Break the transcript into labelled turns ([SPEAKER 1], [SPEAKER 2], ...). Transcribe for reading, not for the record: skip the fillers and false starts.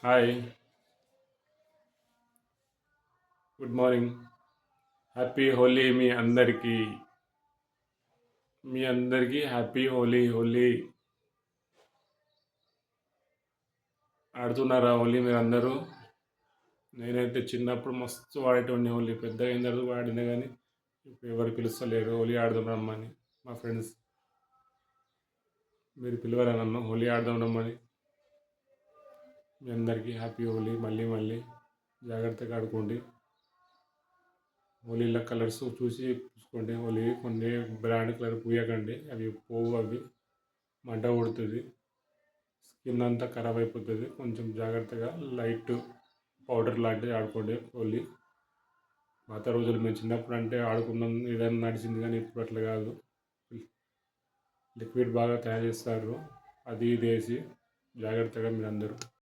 [SPEAKER 1] Hi, good morning. Happy Holi మీ అందరికీ happy Holi. ఆడుతున్నారా హోలీ మీరు అందరూ? నేనైతే చిన్నప్పుడు మస్తు ఆడేటోడిని హోలీ. పెద్దగా అయిన తర్వాత ఆడినా కానీ ఇప్పుడు ఎవరు పిలుస్తలేరు హోలీ ఆడదాం రమ్మని. మా ఫ్రెండ్స్ మీరు పిలవరా నన్ను హోలీ ఆడదాం రమ్మని? మీ అందరికీ హ్యాపీ హోలీ. మళ్ళీ మళ్ళీ జాగ్రత్తగా ఆడుకోండి. హోలీలో కలర్స్ చూసి పూసుకోండి. హోలీ కొన్ని బ్రాండ్ కలర్ పూయకండి, అవి పోవు, అవి మంట కొడుతుంది, స్కిన్ అంతా ఖరాబ్ అయిపోతుంది. కొంచెం జాగ్రత్తగా లైట్ పౌడర్ లాంటివి ఆడుకోండి హోలీ. పాత రోజులు మేము చిన్నప్పుడు అంటే ఆడుకున్నాం, ఏదైనా నడిచింది, కానీ ఇప్పుడు అట్లా కాదు. లిక్విడ్ బాగా తయారు చేస్తారు, అది ఇది వేసి. జాగ్రత్తగా మీరు అందరూ